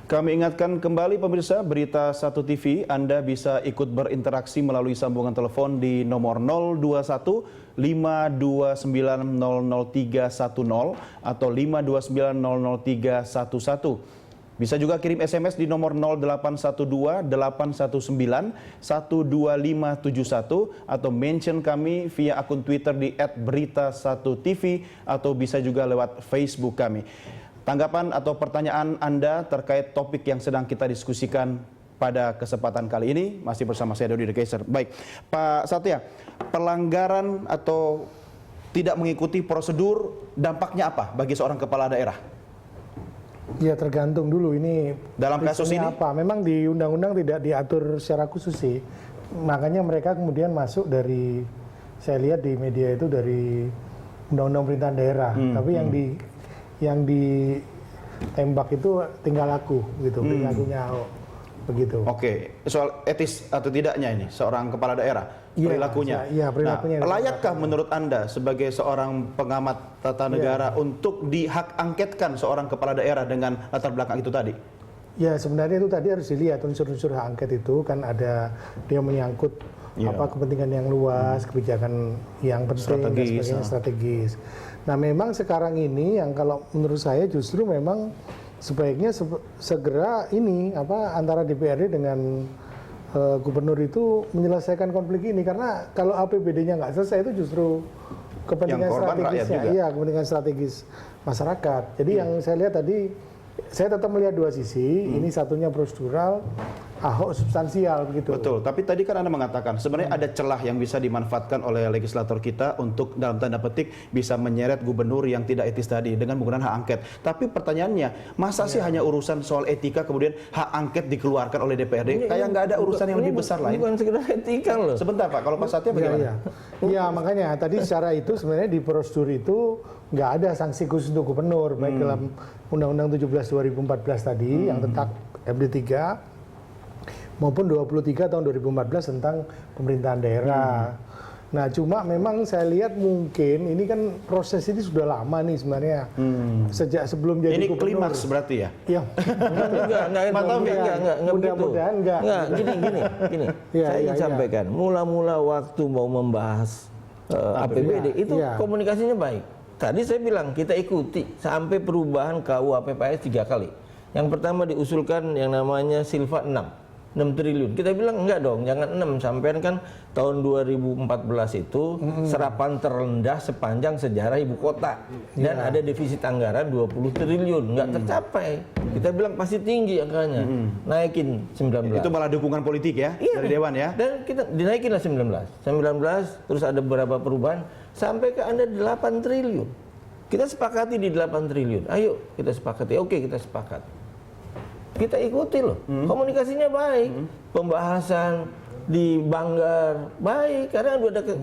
Kami ingatkan kembali pemirsa, Berita 1 TV, Anda bisa ikut berinteraksi melalui sambungan telepon di nomor 021 529 00310 atau 529 00311. Bisa juga kirim SMS di nomor 0812 819 12571 atau mention kami via akun Twitter di @berita1tv atau bisa juga lewat Facebook kami. Tanggapan atau pertanyaan Anda terkait topik yang sedang kita diskusikan pada kesempatan kali ini masih bersama saya Dodi The Kaiser. Baik, Pak Satya, pelanggaran atau tidak mengikuti prosedur dampaknya apa bagi seorang kepala daerah? Ya tergantung dulu ini dalam kasus ini apa. Memang di undang-undang tidak diatur secara khusus sih. Makanya mereka kemudian masuk dari, saya lihat di media itu dari undang-undang pemerintahan daerah. Tapi yang ditembak itu tinggal laku gitu, perilakunya Ahok begitu. Oke, soal etis atau tidaknya ini seorang kepala daerah, perilakunya. Iya, perilakunya. Nah, layakkah menurut Anda sebagai seorang pengamat tata negara untuk dihak angketkan seorang kepala daerah dengan latar belakang itu tadi? Ya, sebenarnya itu tadi harus dilihat unsur-unsur hak angket itu kan ada dia menyangkut kepentingan yang luas, kebijakan yang penting dan sebagainya, strategis. Nah, memang sekarang ini yang kalau menurut saya justru memang sebaiknya segera ini antara DPRD dengan gubernur itu menyelesaikan konflik ini, karena kalau APBD-nya nggak selesai itu justru kepentingan strategisnya, kepentingan strategis masyarakat. Jadi yang saya lihat tadi, saya tetap melihat dua sisi. Ini satunya prosedural, Ahok substansial begitu. Betul, tapi tadi kan Anda mengatakan sebenarnya ada celah yang bisa dimanfaatkan oleh legislator kita untuk dalam tanda petik bisa menyeret gubernur yang tidak etis tadi dengan menggunakan hak angket. Tapi pertanyaannya, masa sih hanya urusan soal etika kemudian hak angket dikeluarkan oleh DPRD? Kayak nggak ada urusan yang lebih besar lain. Bukan sekedar etika loh. Sebentar Pak, kalau Pak Satya bagaimana? Ya, makanya tadi secara itu sebenarnya di prosedur itu nggak ada sanksi khusus untuk gubernur, baik dalam Undang-Undang 17 2014 tadi yang tentang MD3 maupun 23 tahun 2014 tentang pemerintahan daerah. Nah, cuma memang saya lihat mungkin ini kan proses ini sudah lama nih sebenarnya. Sejak sebelum jadi ini gubernur. klimaks berarti ya? Iya. Enggak, mudah-mudahan enggak. Gini. Saya ingin sampaikan, mula-mula waktu mau membahas APBD itu komunikasinya baik. Tadi saya bilang kita ikuti sampai perubahan KUH PPAS 3 kali. Yang pertama diusulkan yang namanya Silva 6 triliun. Kita bilang enggak dong, jangan 6. Sampean kan tahun 2014 itu serapan terendah sepanjang sejarah ibu kota. Dan ada defisit anggaran 20 triliun, enggak tercapai. Kita bilang pasti tinggi angkanya. Naikin 19. Itu malah dukungan politik ya, dari Dewan ya. Dan kita dinaikinlah 19, terus ada beberapa perubahan sampai ke Anda 8 triliun. Kita sepakati di 8 triliun. Ayo kita sepakati. Oke, kita sepakat. Kita ikuti loh, komunikasinya baik, pembahasan di Banggar baik, karena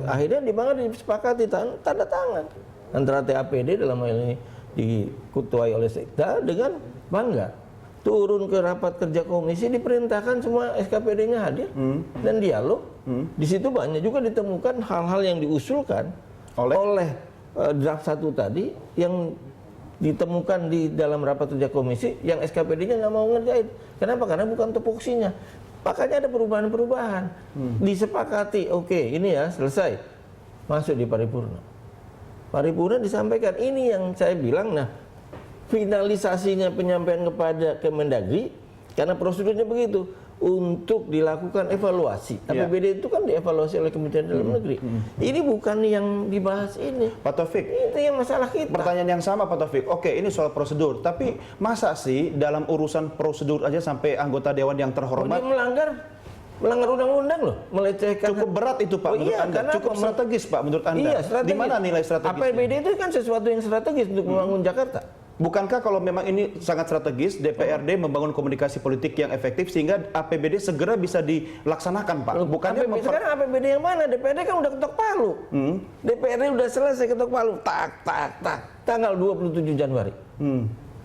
akhirnya di Banggar disepakati tanda tangan antara TAPD dalam hal ini diketuai oleh Sekda dengan Banggar. Turun ke rapat kerja komisi, diperintahkan semua SKPD-nya hadir dan dialog. Di situ banyak juga ditemukan hal-hal yang diusulkan oleh draft 1 tadi yang ditemukan di dalam rapat kerja komisi yang SKPD-nya nggak mau ngerjain. Kenapa? Karena bukan tupoksinya. Makanya ada perubahan-perubahan. Disepakati, oke, ini ya selesai. Masuk di paripurna. Paripurna disampaikan. Ini yang saya bilang, nah finalisasinya penyampaian kepada Kemendagri, karena prosedurnya begitu, untuk dilakukan evaluasi. APBD itu kan dievaluasi oleh Kementerian Dalam Negeri. Ini bukan yang dibahas ini. Pak Taufik, itu yang masalah kita. Pertanyaan yang sama Pak Taufik. Oke, ini soal prosedur. Tapi masa sih dalam urusan prosedur aja sampai anggota Dewan yang terhormat dia melanggar undang-undang loh, melecehkan. Cukup berat itu Pak menurut Anda. Cukup strategis Pak menurut Anda. Iya, strategis. Di mana nilai strategisnya? APBD itu kan sesuatu yang strategis untuk membangun Jakarta. Bukankah kalau memang ini sangat strategis, DPRD membangun komunikasi politik yang efektif sehingga APBD segera bisa dilaksanakan, Pak? Bukannya sekarang APBD yang mana? DPRD kan udah ketok palu. DPRD udah selesai ketok palu. Tak. Tanggal 27 Januari.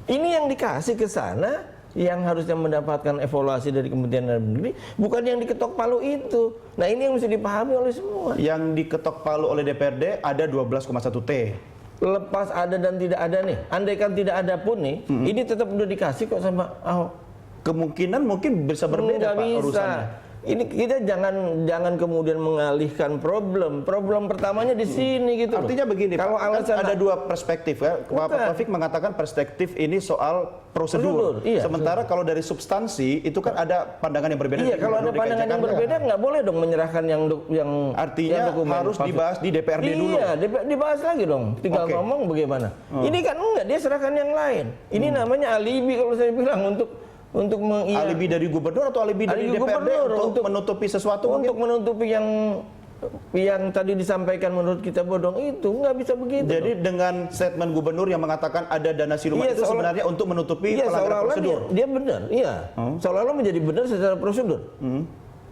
Ini yang dikasih ke sana, yang harusnya mendapatkan evaluasi dari Kementerian Dalam Negeri, bukan yang diketok palu itu. Nah, ini yang mesti dipahami oleh semua. Yang diketok palu oleh DPRD ada 12,1 T. Lepas ada dan tidak ada nih, andaikan tidak ada pun nih, ini tetap udah dikasih kok sama Ahok. kemungkinan mungkin bisa berbeda, Nggak Pak, bisa. urusannya. Ini kita jangan kemudian mengalihkan problem. Problem pertamanya di sini gitu. Artinya begini, kalau Pak, alasan ada dua perspektif ya. Pak Taufik mengatakan perspektif ini soal prosedur. Iya. Sementara kalau dari substansi itu kan ada pandangan yang berbeda. Iya, kalau ada pandangan yang berbeda nggak boleh dong menyerahkan yang artinya dokumen harus palsu. dibahas di DPRD dulu. Iya, dibahas lagi dong. Tinggal Oke. ngomong bagaimana. Ini kan enggak, dia serahkan yang lain. Ini namanya alibi kalau saya bilang untuk Alibi dari gubernur atau alibi dari Alibi DPRD gubernur untuk menutupi sesuatu mungkin? untuk menutupi yang tadi disampaikan menurut kita bodong itu nggak bisa begitu. Jadi dengan statement gubernur yang mengatakan ada dana siluman Iya, itu sebenarnya untuk menutupi pelanggaran seolah-olah prosedur. dia benar, iya. Seolah-olah menjadi benar secara prosedur.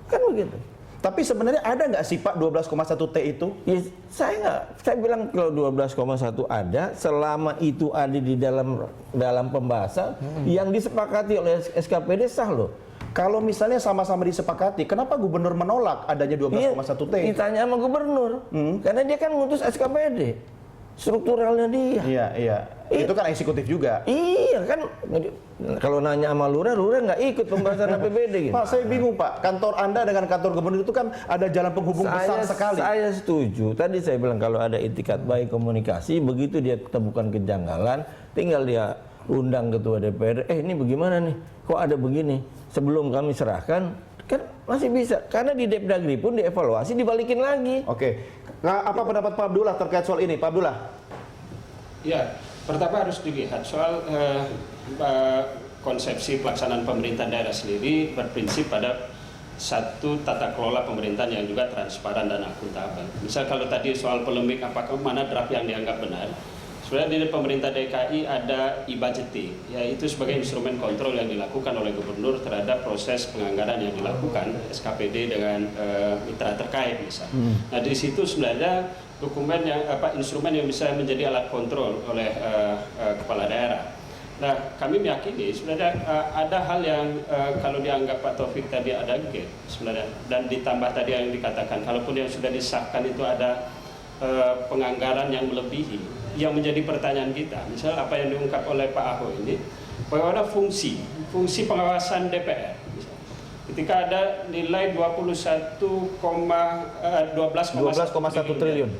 Kan begitu. Tapi sebenarnya ada nggak sih Pak 12,1 T itu? Ya, saya bilang kalau 12,1 ada, selama itu ada di dalam pembahasan yang disepakati oleh SKPD sah loh. Kalau misalnya sama-sama disepakati, kenapa gubernur menolak adanya 12,1 T? Ditanya sama gubernur, karena dia kan ngutus SKPD, strukturalnya dia. Iya. Itu kan eksekutif juga. Iya kan, kalau nanya sama lurah nggak ikut pembahasan APBD gitu. Pak, saya bingung Pak. Kantor Anda dengan kantor gubernur itu kan ada jalan penghubung besar sekali. Saya setuju. Tadi saya bilang kalau ada itikat baik komunikasi, begitu dia temukan kejanggalan, tinggal dia undang ketua DPR. Ini bagaimana nih? Kok ada begini? Sebelum kami serahkan, kan masih bisa. Karena di Depdagri pun dievaluasi, dibalikin lagi. Oke. Nah, apa pendapat Pak Abdullah terkait soal ini, Pak Abdullah? Ya, pertama harus dilihat soal konsepsi pelaksanaan pemerintahan daerah sendiri berprinsip pada satu tata kelola pemerintahan yang juga transparan dan akuntabel. Misal kalau tadi soal polemik apakah mana draft yang dianggap benar, sebenarnya di pemerintah DKI ada e-budgeting, yaitu sebagai instrumen kontrol yang dilakukan oleh gubernur terhadap proses penganggaran yang dilakukan SKPD dengan mitra terkait misalnya. Nah di situ sebenarnya dokumen yang instrumen yang bisa menjadi alat kontrol oleh kepala daerah. Nah kami meyakini sebenarnya ada hal yang kalau dianggap Pak Taufik tadi ada gap sebenarnya, dan ditambah tadi yang dikatakan kalaupun yang sudah disahkan itu ada penganggaran yang melebihi. Yang menjadi pertanyaan kita, misal apa yang diungkap oleh Pak Ahok ini, bahwa ada fungsi pengawasan DPR. Misalnya. Ketika ada nilai 12,1 triliun.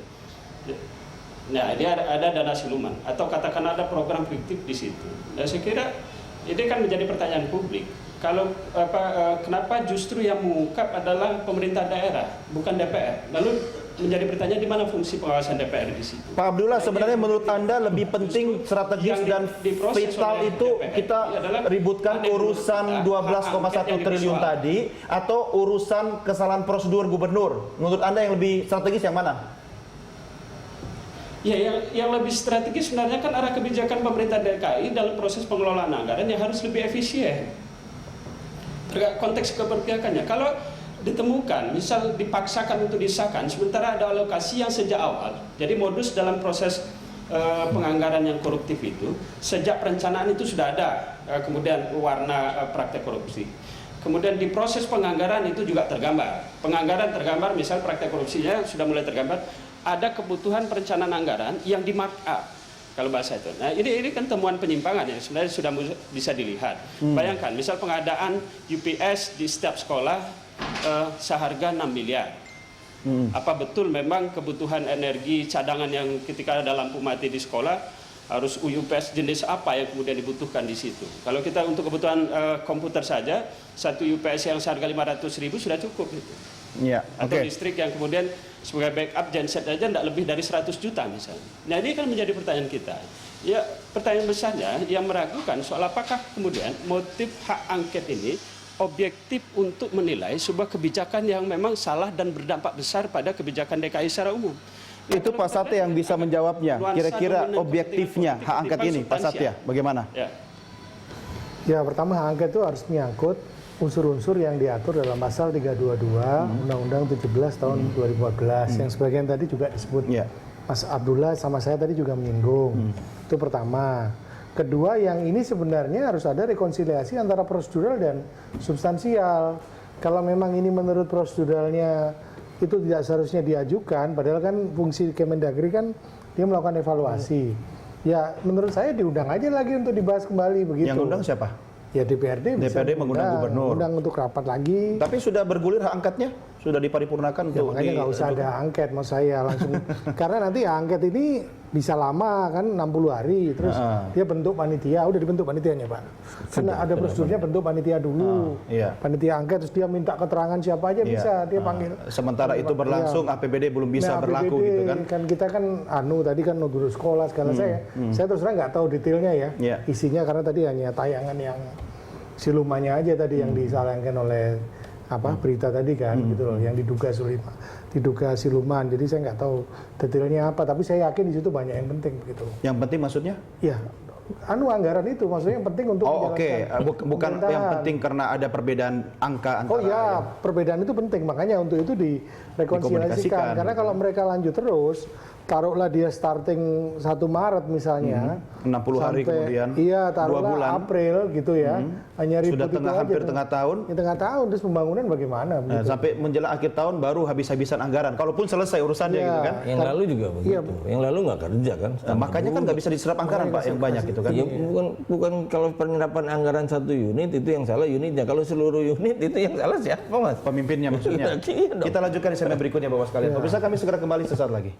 Nah, dia ada dana siluman atau katakan ada program fiktif di situ. Nah, saya kira ini kan menjadi pertanyaan publik. Kalau kenapa justru yang mengungkap adalah pemerintah daerah, bukan DPR? Lalu menjadi pertanyaan di mana fungsi pengawasan DPR di situ. Pak Abdullah, sebenarnya menurut Anda lebih penting strategis dan vital itu kita ributkan urusan 12,1 triliun tadi atau urusan kesalahan prosedur gubernur? Menurut Anda yang lebih strategis yang mana? Ya, yang lebih strategis sebenarnya kan arah kebijakan pemerintah DKI dalam proses pengelolaan anggaran yang harus lebih efisien. Terkait konteks keberpihakannya. Kalau ditemukan, misal dipaksakan untuk disahkan, sementara ada alokasi yang sejak awal. Jadi modus dalam proses penganggaran yang koruptif itu, sejak perencanaan itu sudah ada, kemudian warna praktek korupsi. Kemudian di proses penganggaran itu juga tergambar. Penganggaran tergambar, misal praktek korupsinya sudah mulai tergambar, ada kebutuhan perencanaan anggaran yang di markup. Kalau bahasa itu. Nah ini kan temuan penyimpangan yang sebenarnya sudah bisa dilihat. Bayangkan, misal pengadaan UPS di setiap sekolah, seharga 6 miliar. Apa betul memang kebutuhan energi cadangan yang ketika ada lampu mati di sekolah harus UPS jenis apa yang kemudian dibutuhkan di situ? Kalau kita untuk kebutuhan komputer saja, satu UPS yang seharga 500.000 sudah cukup itu. Ya, Atau listrik yang kemudian sebagai backup genset aja tidak lebih dari 100 juta misalnya. Nah ini kan menjadi pertanyaan kita. Ya pertanyaan besarnya yang meragukan soal apakah kemudian motif hak angket ini objektif untuk menilai sebuah kebijakan yang memang salah dan berdampak besar pada kebijakan DKI secara umum. Itu Pak Satya yang bisa menjawabnya. Kira-kira objektifnya hak angket ini, Pak Satya, bagaimana? Ya, pertama hak angket itu harus menyangkut unsur-unsur yang diatur dalam pasal 322 Undang-Undang 17 tahun 2014 yang sebagian tadi juga disebut. Mas Abdullah sama saya tadi juga menyinggung. Itu pertama. Kedua, yang ini sebenarnya harus ada rekonsiliasi antara prosedural dan substansial. Kalau memang ini menurut proseduralnya itu tidak seharusnya diajukan, padahal kan fungsi Kemendagri kan dia melakukan evaluasi. Ya menurut saya diundang aja lagi untuk dibahas kembali begitu. Yang undang siapa? ya DPRD bisa mengundang gubernur. undang untuk rapat lagi. Tapi sudah bergulir hak angketnya? Sudah diparipurnakan Ya, untuk makanya nggak usah ada angket, mau saya langsung karena nanti angket ini bisa lama kan 60 hari, terus dia bentuk panitia, udah dibentuk panitianya Pak. Karena ada prosedurnya bentuk panitia dulu, iya. Panitia angket, terus dia minta keterangan siapa aja bisa, dia panggil. Sementara itu berlangsung, APBD belum bisa berlaku APBD, gitu kan? Kan kita kan tadi kan guru sekolah segala saya terus terang nggak tahu detailnya ya, isinya karena tadi hanya tayangan yang silumannya aja tadi yang disarankan oleh berita tadi kan gitu loh, yang diduga siluman. Jadi saya nggak tahu detailnya apa, tapi saya yakin di situ banyak yang penting begitu. Yang penting maksudnya? Ya, anggaran itu maksudnya yang penting untuk bukan yang penting karena ada perbedaan angka antara. Oh ya, perbedaan itu penting, makanya untuk itu direkonsiliasikan. Karena kalau mereka lanjut terus, taruhlah dia starting 1 Maret misalnya, 60 hari kemudian, iya, taruhlah 2 bulan. April gitu ya, hanya ribut sudah hampir tengah tahun. Ya, tengah tahun, terus pembangunan bagaimana? Sampai menjelang akhir tahun baru habis-habisan anggaran. Kalaupun selesai urusannya gitu kan? Yang lalu juga begitu. Yang lalu nggak kerja kan? Makanya kan nggak bisa diserap anggaran Pak yang banyak gitu kan? Ya, bukan kalau penyerapan anggaran 1 unit itu yang salah unitnya. Kalau seluruh unit itu yang salah siapa Mas? Pemimpinnya maksudnya. Kita lanjutkan di segmen berikutnya Bapak sekalian. Pemirsa, kami segera kembali sesaat lagi.